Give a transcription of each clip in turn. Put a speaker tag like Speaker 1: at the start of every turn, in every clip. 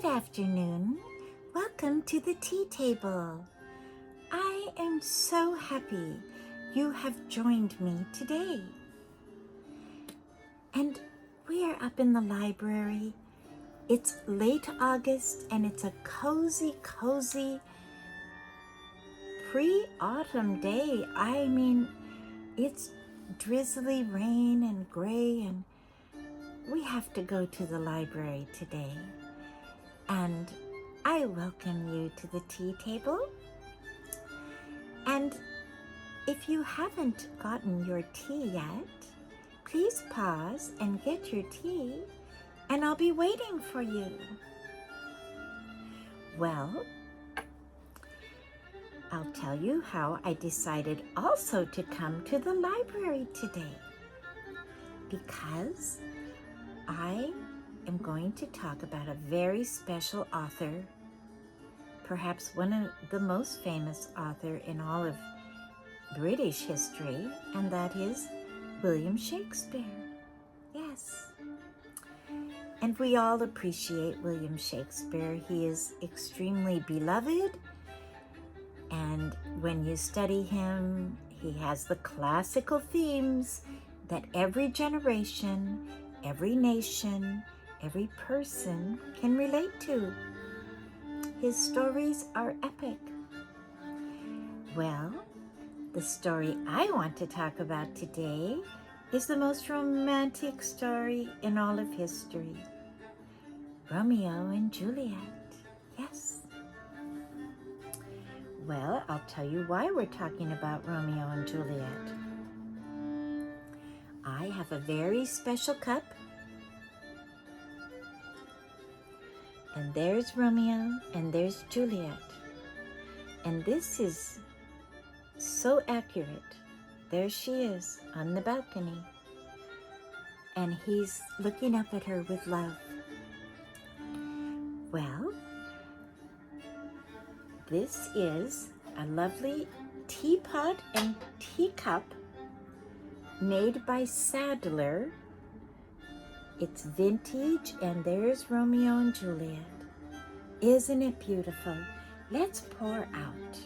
Speaker 1: Good afternoon. Welcome to the tea table. I am so happy you have joined me today. And we are up in the library. It's late August and it's a cozy pre-autumn day. I mean, it's drizzly rain and gray, and we have to go to the library today. And I welcome you to the tea table. And if you haven't gotten your tea yet, please pause and get your tea, and I'll be waiting for you. Well, I'll tell you how I decided also to come to the library today, because I am going to talk about a very special author, perhaps one of the most famous author in all of British history, and that is William Shakespeare. Yes. And we all appreciate William Shakespeare. He is extremely beloved, and when you study him, he has the classical themes that every generation, every nation, every person can relate to. His stories are epic. Well, the story I want to talk about today is the most romantic story in all of history. Romeo and Juliet. Yes. Well, I'll tell you why we're talking about Romeo and Juliet. I have a very special cup. And there's Romeo and there's Juliet. And this is so accurate. There she is on the balcony. And he's looking up at her with love. Well, this is a lovely teapot and teacup made by Sadler. It's vintage, and there's Romeo and Juliet. Isn't it beautiful? Let's pour out.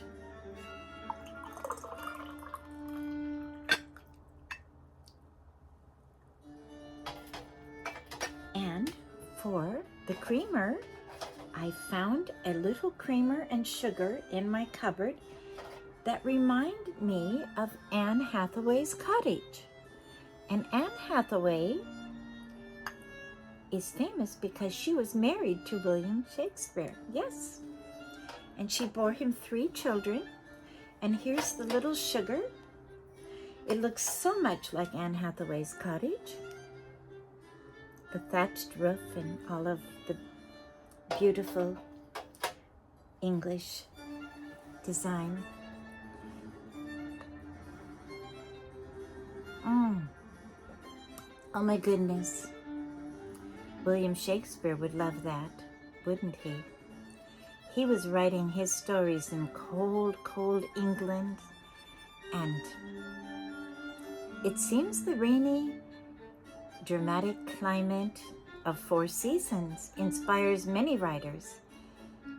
Speaker 1: And for the creamer, I found a little creamer and sugar in my cupboard that remind me of Anne Hathaway's cottage. And Anne Hathaway is famous because she was married to William Shakespeare. Yes. And she bore him 3 children. And here's the little sugar. It looks so much like Anne Hathaway's cottage. The thatched roof and all of the beautiful English design. Oh my goodness. William Shakespeare would love that, wouldn't he? He was writing his stories in cold England, and it seems the rainy, dramatic climate of 4 seasons inspires many writers,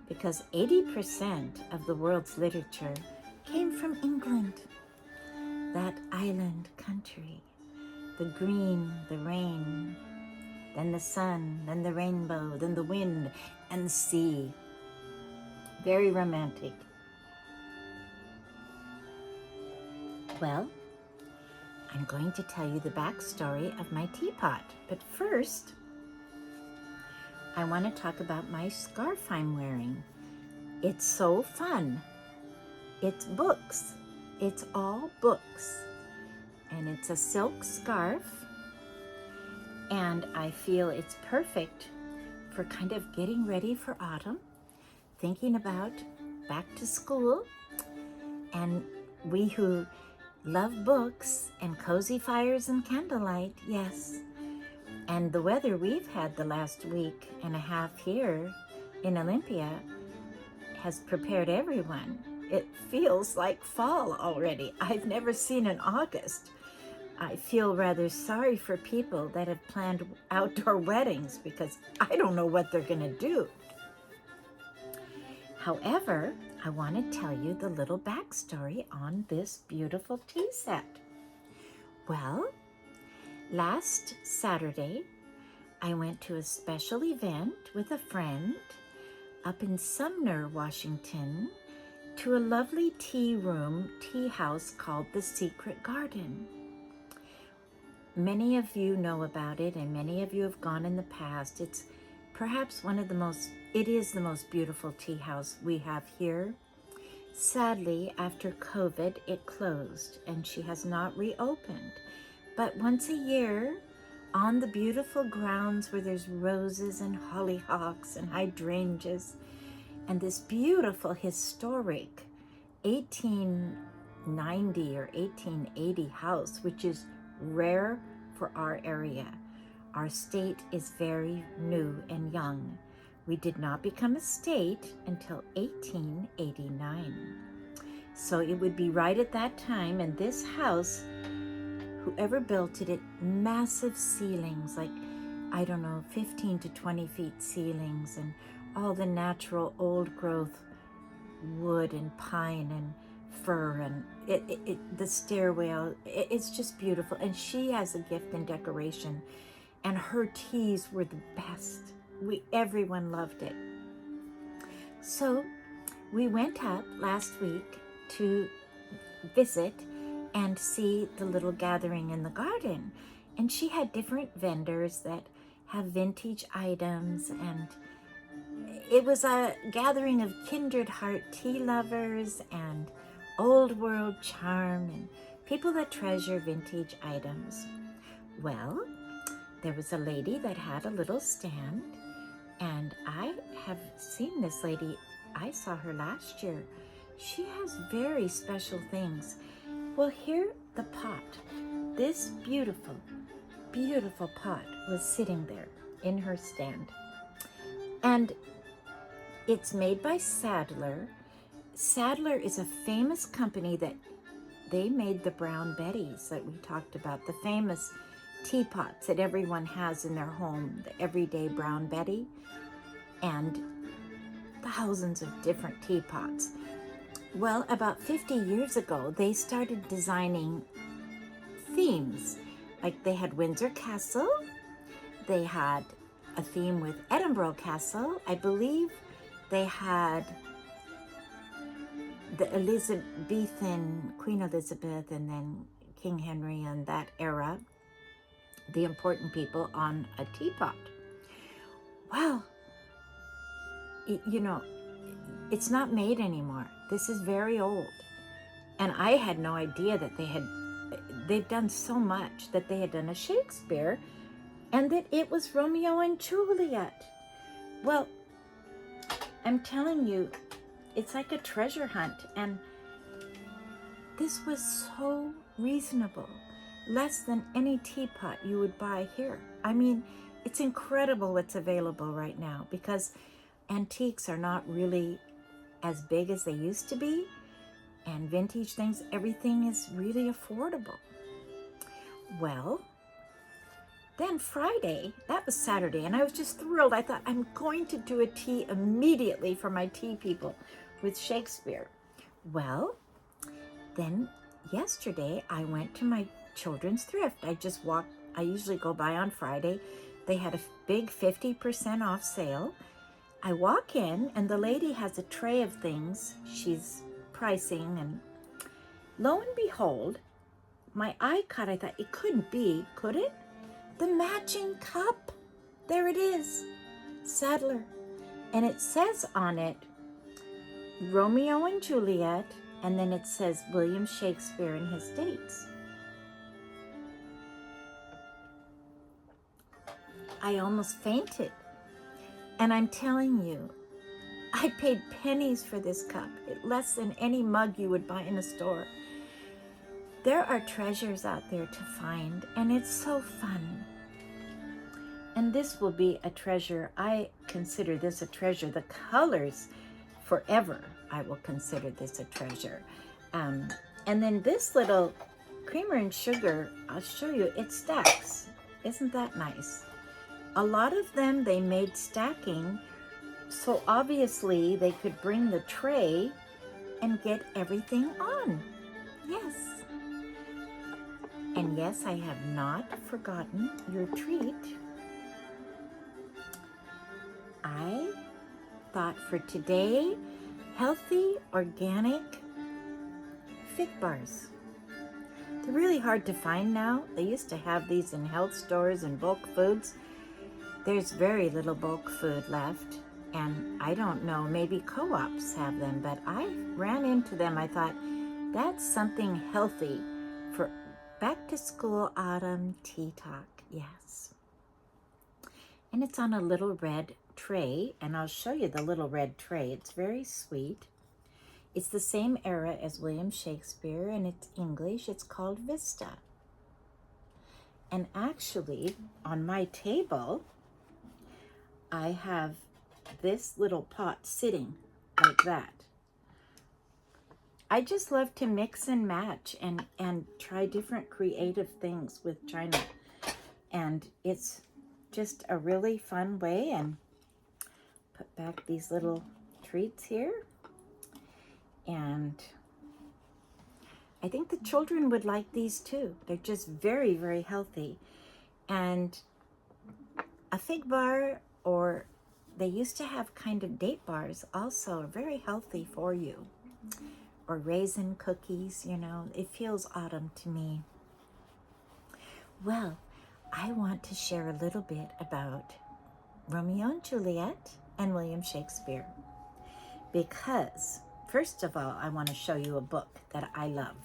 Speaker 1: because 80% of the world's literature came from England, that island country. The green, the rain, then the sun, then the rainbow, then the wind and the sea. Very romantic. Well, I'm going to tell you the backstory of my teapot. But first, I want to talk about my scarf I'm wearing. It's so fun. It's books. It's all books. And it's a silk scarf. And I feel it's perfect for kind of getting ready for autumn, thinking about back to school. And we who love books and cozy fires and candlelight, yes. And the weather we've had the last week and a half here in Olympia has prepared everyone. It feels like fall already. I've never seen an August. I feel rather sorry for people that have planned outdoor weddings because I don't know what they're going to do. However, I want to tell you the little backstory on this beautiful tea set. Well, last Saturday, I went to a special event with a friend up in Sumner, Washington, to a lovely tea house called the Secret Garden. Many of you know about it, and many of you have gone in the past. It's perhaps it is the most beautiful tea house we have here. Sadly, after COVID, it closed, and she has not reopened. But once a year, on the beautiful grounds where there's roses and hollyhocks and hydrangeas, and this beautiful historic 1890 or 1880 house, which is rare for our area. Our state is very new and young. We did not become a state until 1889. So it would be right at that time, and this house, whoever built it, massive ceilings, like, I don't know, 15 to 20 feet ceilings, and all the natural old growth wood and pine and fir, and the stairwell, it's just beautiful. And she has a gift in decoration, and her teas were the best. Everyone loved it. So we went up last week to visit and see the little gathering in the garden. And she had different vendors that have vintage items, and it was a gathering of kindred heart tea lovers and old world charm and people that treasure vintage items. Well, there was a lady that had a little stand, and I have seen this lady. I saw her last year. She has very special things. Well, here the pot, this beautiful, beautiful pot was sitting there in her stand. And it's made by Sadler. Sadler is a famous company that they made the Brown Betties that we talked about, the famous teapots that everyone has in their home, the everyday Brown Betty, and thousands of different teapots. Well, about 50 years ago, they started designing themes. Like they had Windsor Castle, they had a theme with Edinburgh Castle. I believe they had the Elizabethan, Queen Elizabeth, and then King Henry and that era, the important people on a teapot. Well, it's not made anymore. This is very old. And I had no idea that they've done so much, that they had done a Shakespeare and that it was Romeo and Juliet. Well, I'm telling you, it's like a treasure hunt. And this was so reasonable, less than any teapot you would buy here. I mean, it's incredible what's available right now, because antiques are not really as big as they used to be, and vintage things, everything is really affordable. Well, then Friday, that was Saturday, and I was just thrilled. I thought, I'm going to do a tea immediately for my tea people with Shakespeare. Well, then yesterday I went to my children's thrift. I usually go by on Friday. They had a big 50% off sale. I walk in, and the lady has a tray of things she's pricing, and lo and behold, my eye caught. I thought, it couldn't be, could it? The matching cup. There it is, Sadler. And it says on it, Romeo and Juliet, and then it says William Shakespeare and his dates. I almost fainted. And I'm telling you, I paid pennies for this cup, less than any mug you would buy in a store. There are treasures out there to find, and it's so fun. And this will be a treasure. I consider this a treasure. The colors, forever, I will consider this a treasure. And then this little creamer and sugar, I'll show you, it stacks. Isn't that nice? A lot of them, they made stacking so obviously they could bring the tray and get everything on. Yes. And yes, I have not forgotten your treat. I thought for today, healthy, organic fig bars. They're really hard to find now. They used to have these in health stores and bulk foods. There's very little bulk food left. And I don't know, maybe co-ops have them, but I ran into them. I thought, that's something healthy for back to school autumn tea talk. Yes. And it's on a little red tray, and I'll show you the little red tray. It's very sweet. It's the same era as William Shakespeare, and it's English. It's called Vista. And actually, on my table, I have this little pot sitting like that. I just love to mix and match and try different creative things with china. And it's just a really fun way. And put back these little treats here. And I think the children would like these too. They're just very, very healthy. And a fig bar, or they used to have kind of date bars also, are very healthy for you. Or raisin cookies, you know, it feels autumn to me. Well, I want to share a little bit about Romeo and Juliet and William Shakespeare. Because, first of all, I want to show you a book that I love.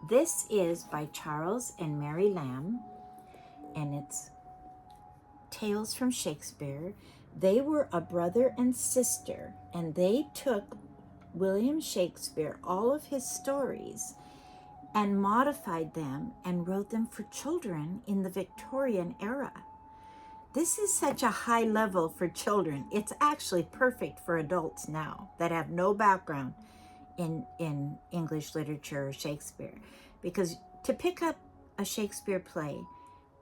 Speaker 1: This is by Charles and Mary Lamb, and it's Tales from Shakespeare. They were a brother and sister, and they took William Shakespeare, all of his stories, and modified them and wrote them for children in the Victorian era. This is such a high level for children. It's actually perfect for adults now that have no background in English literature or Shakespeare. Because to pick up a Shakespeare play,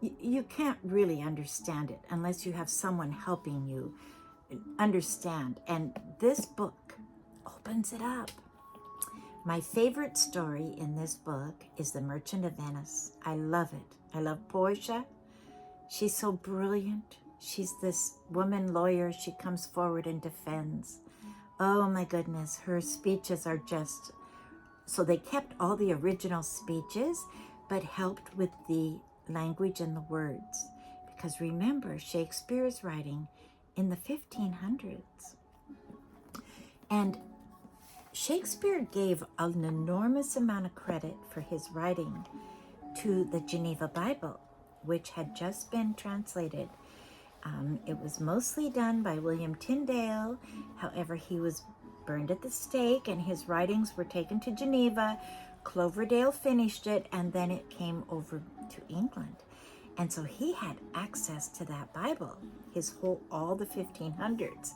Speaker 1: you can't really understand it unless you have someone helping you understand. And this book opens it up. My favorite story in this book is The Merchant of Venice. I love it. I love Portia. She's so brilliant. She's this woman lawyer. She comes forward and defends. Oh my goodness, her speeches are just... So they kept all the original speeches, but helped with the language and the words. Because remember, Shakespeare is writing in the 1500s. And Shakespeare gave an enormous amount of credit for his writing to the Geneva Bible, which had just been translated. It was mostly done by William Tyndale. However, he was burned at the stake and his writings were taken to Geneva. Cloverdale finished it, and then it came over to England. And so he had access to that Bible, all the 1500s.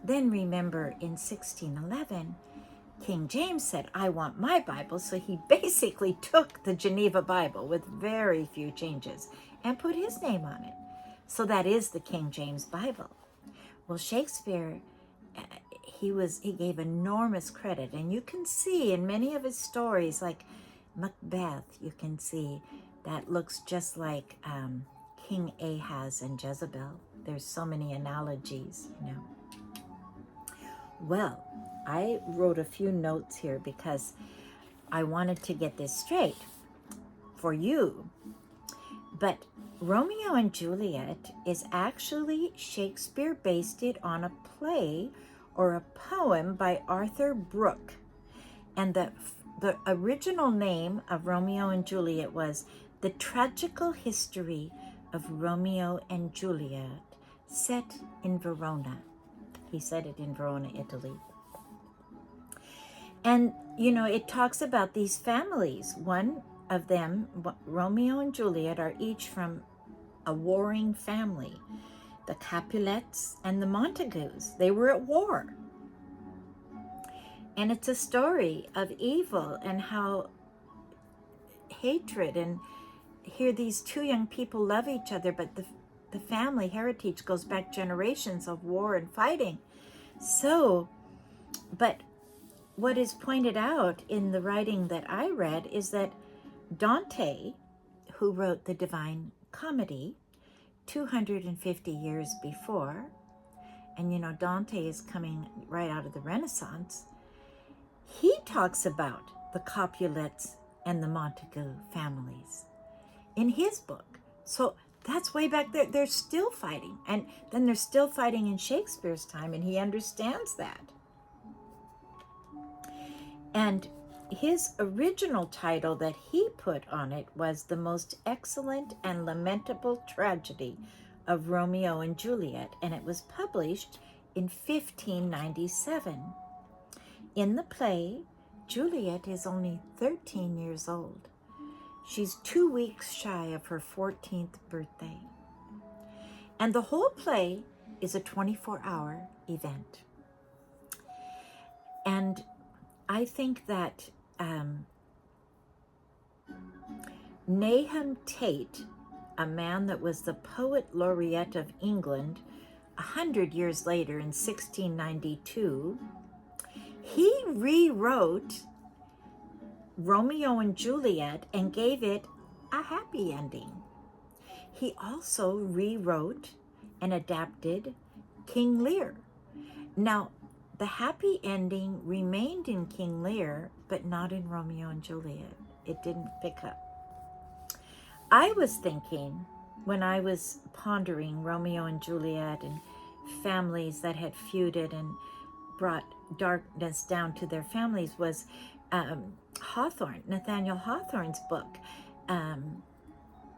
Speaker 1: Then remember, in 1611, King James said, I want my Bible. So he basically took the Geneva Bible with very few changes and put his name on it. So that is the King James Bible. Well, Shakespeare, he gave enormous credit. And you can see in many of his stories, like Macbeth, you can see that looks just like King Ahaz and Jezebel. There's so many analogies, you know. Well, I wrote a few notes here because I wanted to get this straight for you. But Romeo and Juliet is actually Shakespeare based it on a play or a poem by Arthur Brooke. And the original name of Romeo and Juliet was The Tragical History of Romeo and Juliet, set in Verona. He said it in Verona, Italy. And, you know, it talks about these families. One of them, Romeo and Juliet, are each from a warring family. The Capulets and the Montagues, they were at war. And it's a story of evil and how hatred, and here these two young people love each other, but the family heritage goes back generations of war and fighting. So, but what is pointed out in the writing that I read is that Dante, who wrote the Divine Comedy 250 years before, and you know, Dante is coming right out of the Renaissance, he talks about the Capulets and the Montagu families in his book. So that's way back there. They're still fighting. And then they're still fighting in Shakespeare's time, and he understands that. And his original title that he put on it was The Most Excellent and Lamentable Tragedy of Romeo and Juliet, and it was published in 1597. In the play, Juliet is only 13 years old. She's 2 weeks shy of her 14th birthday. And the whole play is a 24-hour event. And I think that Nahum Tate, a man that was the poet laureate of England 100 years later in 1692, he rewrote Romeo and Juliet and gave it a happy ending. He also rewrote and adapted King Lear. Now, the happy ending remained in King Lear, but not in Romeo and Juliet. It didn't pick up. I was thinking, when I was pondering Romeo and Juliet and families that had feuded and brought darkness down to their families, was Hawthorne, Nathaniel Hawthorne's book,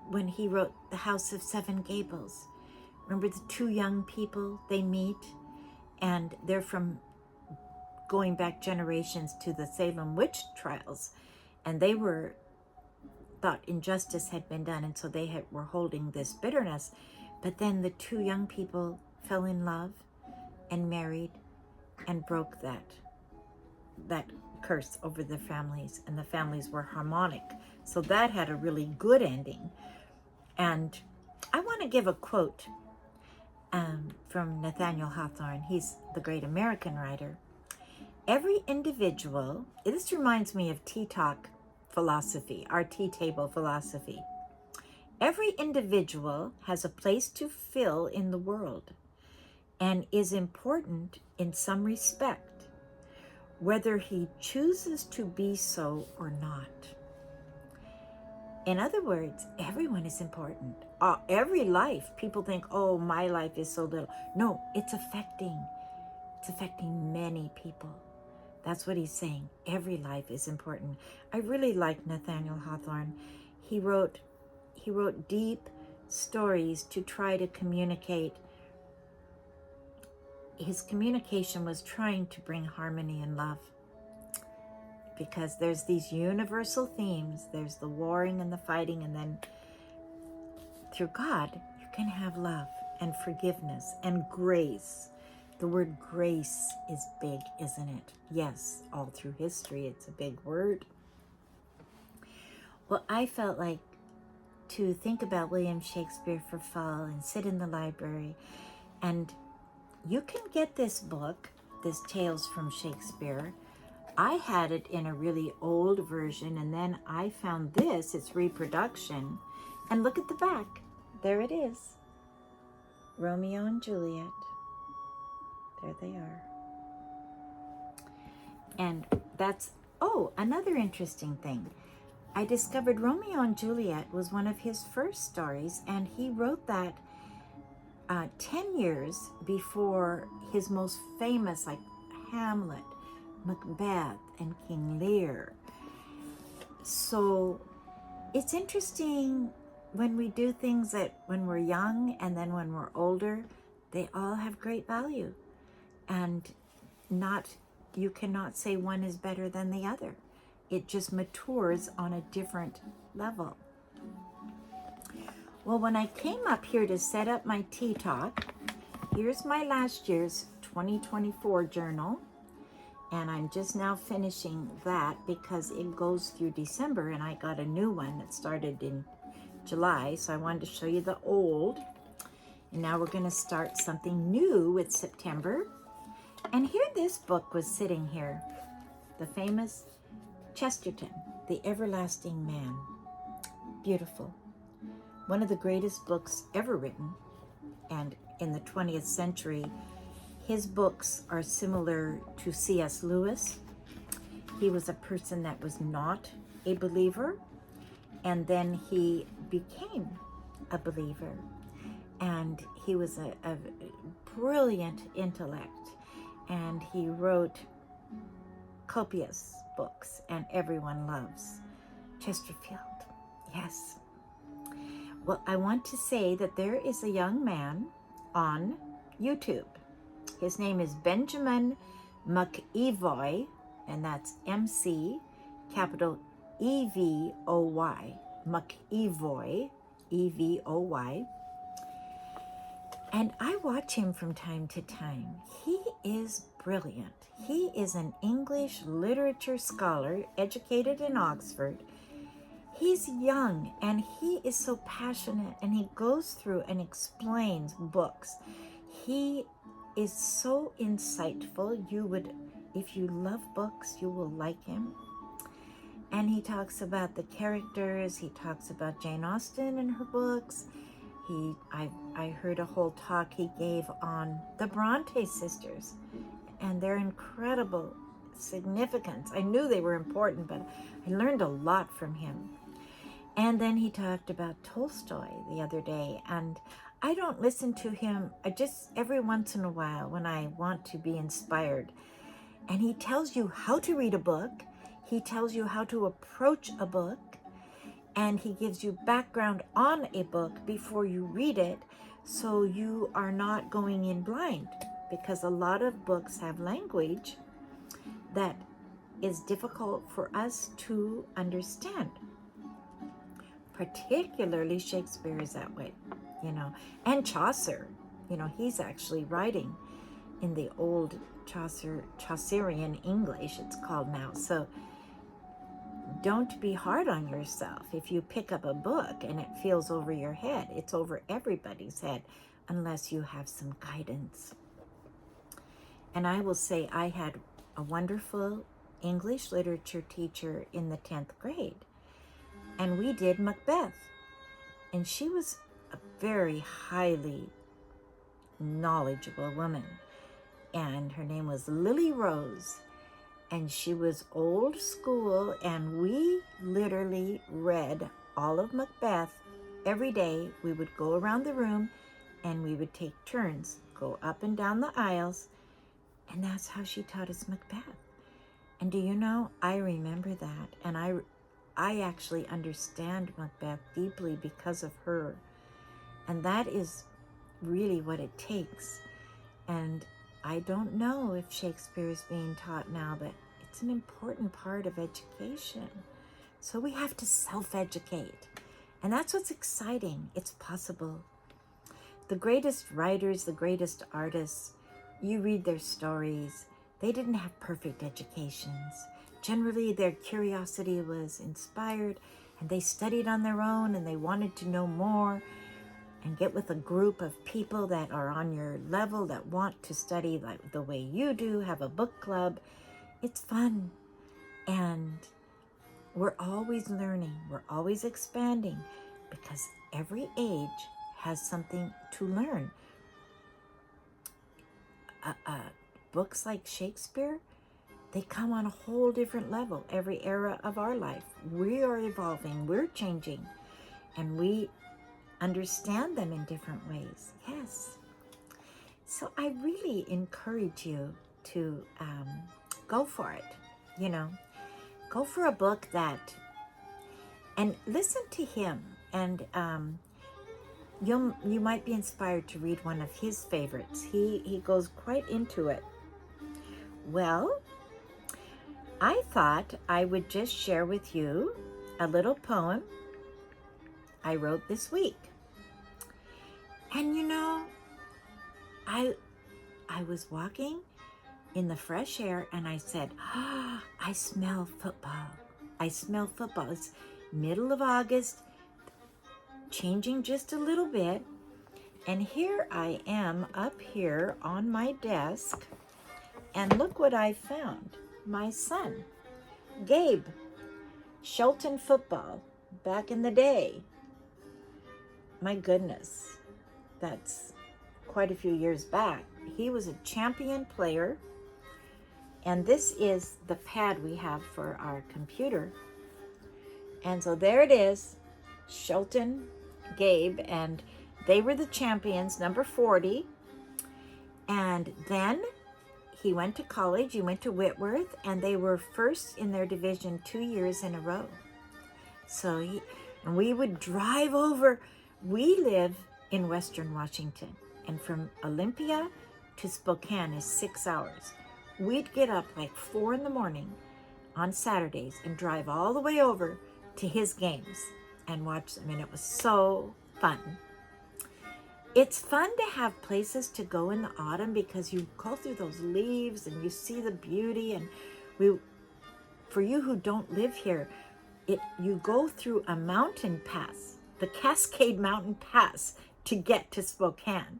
Speaker 1: when he wrote The House of Seven Gables. Remember the two young people, they meet, and they're from going back generations to the Salem witch trials, and they thought injustice had been done, and so they were holding this bitterness. But then the two young people fell in love and married and broke that curse over their families, and the families were harmonic. So that had a really good ending. And I want to give a quote from Nathaniel Hawthorne. He's the great American writer. Every individual, this reminds me of tea talk philosophy, our tea table philosophy. Every individual has a place to fill in the world and is important in some respect, whether he chooses to be so or not. In other words, everyone is important. Every life, people think, oh, my life is so little. No, it's affecting many people. That's what he's saying. Every life is important. I really like Nathaniel Hawthorne. He wrote deep stories to try to communicate. His communication was trying to bring harmony and love, because there's these universal themes. There's the warring and the fighting, and then through God, you can have love and forgiveness and grace. The word grace is big, isn't it? Yes, all through history, it's a big word. Well, I felt like to think about William Shakespeare for fall and sit in the library. And you can get this book, this Tales from Shakespeare. I had it in a really old version, and then I found this, its reproduction. And look at the back. There it is. Romeo and Juliet. There they are. And that's, another interesting thing. I discovered Romeo and Juliet was one of his first stories, and he wrote that 10 years before his most famous, like Hamlet, Macbeth, and King Lear. So it's interesting when we do things that when we're young and then when we're older, they all have great value. And you cannot say one is better than the other. It just matures on a different level. Well, when I came up here to set up my tea talk, here's my last year's 2024 journal. And I'm just now finishing that because it goes through December, and I got a new one that started in July. So I wanted to show you the old. And now we're going to start something new with September. And here this book was sitting here, the famous Chesterton, The Everlasting Man. Beautiful. One of the greatest books ever written. And in the 20th century, his books are similar to C.S. Lewis. He was a person that was not a believer, and then he became a believer. And he was a brilliant intellect, and he wrote copious books, and everyone loves Chesterfield. Yes. Well, I want to say that there is a young man on YouTube. His name is Benjamin McEvoy, and that's MC, capital E-V-O-Y, McEvoy, E-V-O-Y. And I watch him from time to time. He is brilliant. He is an English literature scholar, educated in Oxford. He's young and he is so passionate, and he goes through and explains books. He is so insightful. You would, if you love books, you will like him. And he talks about the characters. He talks about Jane Austen and her books. I heard a whole talk he gave on the Bronte sisters and their incredible significance. I knew they were important, but I learned a lot from him. And then he talked about Tolstoy the other day, and I don't listen to him. I just, every once in a while, when I want to be inspired. And he tells you how to read a book. He tells you how to approach a book. And he gives you background on a book before you read it, so you are not going in blind, because a lot of books have language that is difficult for us to understand. Particularly Shakespeare is that way, and Chaucer. He's actually writing in the old Chaucerian English, it's called now. So don't be hard on yourself. If you pick up a book and it feels over your head, it's over everybody's head, unless you have some guidance. And I will say I had a wonderful English literature teacher in the 10th grade, and we did Macbeth. And she was a very highly knowledgeable woman, and her name was Lily Rose. And she was old school, and we literally read all of Macbeth every day. We would go around the room and we would take turns, go up and down the aisles, and that's how she taught us Macbeth. And do you know, I remember that, and I actually understand Macbeth deeply because of her. And that is really what it takes. And I don't know if Shakespeare is being taught now, but it's an important part of education. So we have to self-educate. And that's what's exciting. It's possible. The greatest writers, the greatest artists, you read their stories. They didn't have perfect educations. Generally, their curiosity was inspired, and they studied on their own, and they wanted to know more, and get with a group of people that are on your level, that want to study like the way you do, have a book club. It's fun. And we're always learning. We're always expanding, because every age has something to learn. Books like Shakespeare, they come on a whole different level every era of our life. We are evolving. We're changing. And we understand them in different ways. Yes. So I really encourage you to go for it. Go for a book and listen to him, and you might be inspired to read one of his favorites. He goes quite into it. Well, I thought I would just share with you a little poem I wrote this week. And I was walking in the fresh air, and I said, I smell football. I smell football. It's middle of August, changing just a little bit. And here I am up here on my desk, and look what I found. My son, Gabe, Shelton football, back in the day. My goodness, that's quite a few years back. He was a champion player, and this is the pad we have for our computer. And so there it is, Shelton, Gabe, and they were the champions, number 40. And then he went to college, he went to Whitworth, and they were first in their division 2 years in a row. And we would drive over. We live in Western Washington, and from Olympia to Spokane is 6 hours. We'd get up like 4 in the morning on Saturdays and drive all the way over to his games and watch them, and it was so fun. It's fun to have places to go in the autumn because you go through those leaves and you see the beauty. And for you who don't live here, you go through a mountain pass, the Cascade Mountain Pass, to get to Spokane.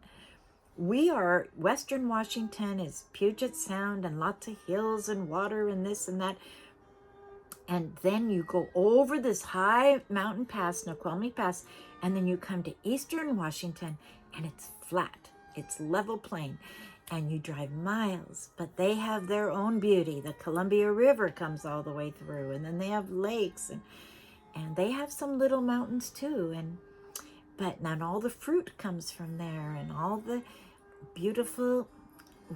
Speaker 1: Western Washington is Puget Sound and lots of hills and water and this and that. And then you go over this high mountain pass, Snoqualmie Pass, and then you come to Eastern Washington, and it's flat. It's level plain, and you drive miles, but they have their own beauty. The Columbia River comes all the way through, and then they have lakes, and they have some little mountains too. But not all the fruit comes from there, and all the beautiful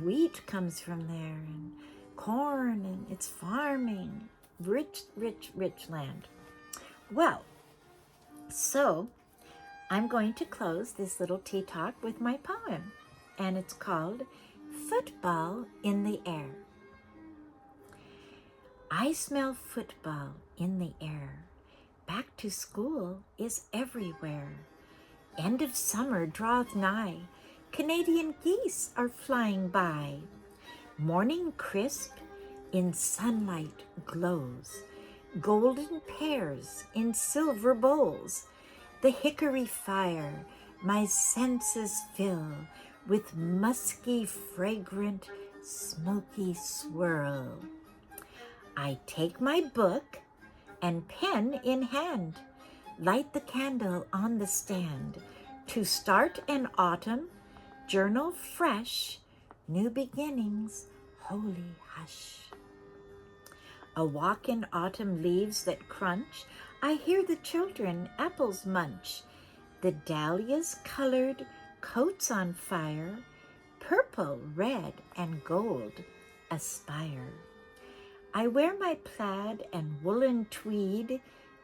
Speaker 1: wheat comes from there, and corn, and it's farming. Rich, rich, rich land. Well, so I'm going to close this little tea talk with my poem, and it's called Football in the Air. I smell football in the air. Back to school is everywhere. End of summer draweth nigh. Canadian geese are flying by. Morning crisp in sunlight glows. Golden pears in silver bowls. The hickory fire my senses fill with musky, fragrant, smoky swirl. I take my book and pen in hand, light the candle on the stand, to start an autumn journal fresh, new beginnings, holy hush. A walk in autumn leaves that crunch, I hear the children apples munch. The dahlias colored, coats on fire, purple, red, and gold aspire. I wear my plaid and woolen tweed,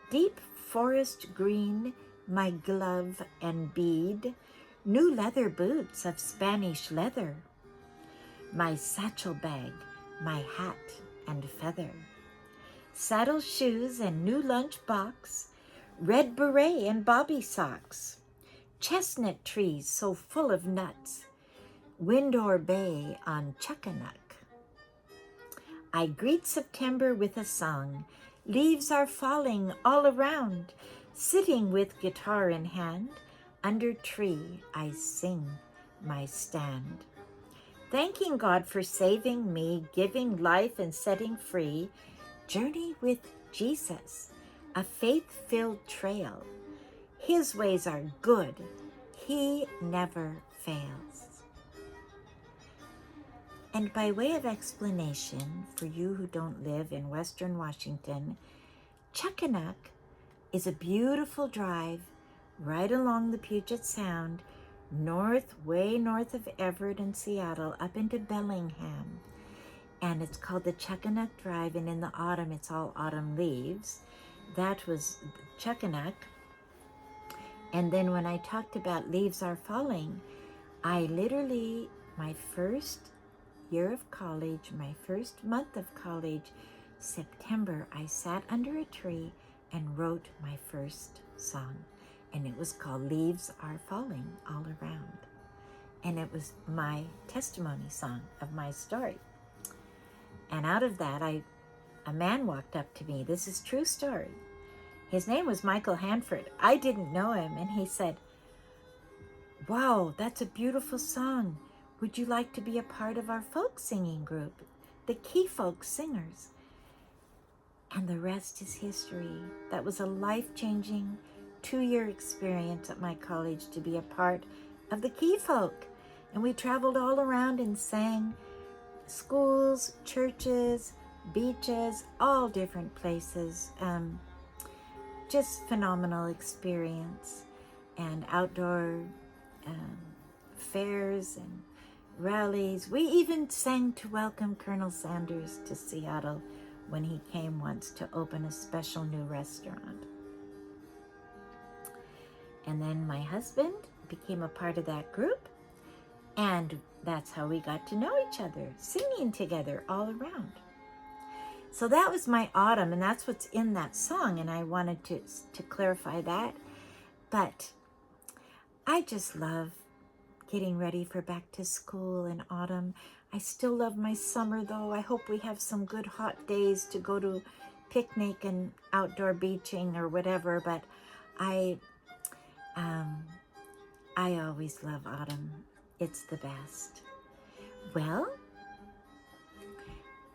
Speaker 1: deep forest green, my glove and bead, new leather boots of Spanish leather, my satchel bag, my hat and feather, saddle shoes and new lunch box, red beret and bobby socks, chestnut trees so full of nuts, Windor Bay on Chuckanuck. I greet September with a song. Leaves are falling all around. Sitting with guitar in hand, under tree I sing my stand. Thanking God for saving me, giving life and setting free. Journey with Jesus, a faith-filled trail. His ways are good. He never fails. And by way of explanation, for you who don't live in Western Washington, Chuckanuck is a beautiful drive right along the Puget Sound, way north of Everett and Seattle, up into Bellingham. And it's called the Chuckanuck Drive, and in the autumn, it's all autumn leaves. That was Chuckanuck. And then when I talked about leaves are falling, I literally, my first year of college, my first month of college, September, I sat under a tree and wrote my first song. And it was called Leaves Are Falling All Around. And it was my testimony song of my story. And out of that, a man walked up to me. This is true story. His name was Michael Hanford. I didn't know him. And he said, Wow, that's a beautiful song. Would you like to be a part of our folk singing group, the Key Folk Singers? And the rest is history. That was a life-changing 2-year experience at my college to be a part of the Key Folk. And we traveled all around and sang schools, churches, beaches, all different places. Just phenomenal experience. And outdoor fairs and rallies. We even sang to welcome Colonel Sanders to Seattle when he came once to open a special new restaurant. And then my husband became a part of that group, and that's how we got to know each other, singing together all around. So that was my autumn, and that's what's in that song, and I wanted to clarify that. But I just love getting ready for back to school in autumn. I still love my summer, though. I hope we have some good hot days to go to picnic and outdoor beaching or whatever, but I always love autumn. It's the best. Well,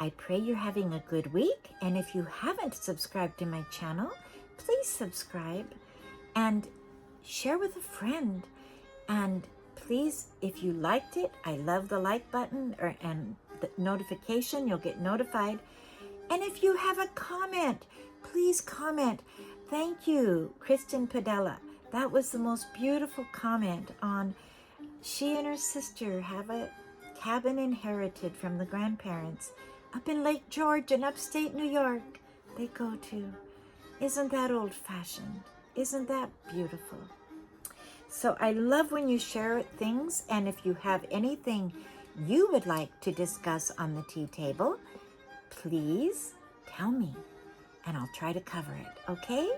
Speaker 1: I pray you're having a good week, and if you haven't subscribed to my channel, please subscribe and share with a friend. And please, if you liked it, I love the like button and the notification. You'll get notified. And if you have a comment, please comment. Thank you, Kristen Padella. That was the most beautiful comment on she and her sister have a cabin inherited from the grandparents up in Lake George in upstate New York they go to. Isn't that old-fashioned? Isn't that beautiful? So I love when you share things, and if you have anything you would like to discuss on the tea table, please tell me, and I'll try to cover it, okay?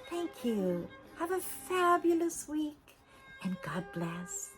Speaker 1: Thank you. Have a fabulous week, and God bless.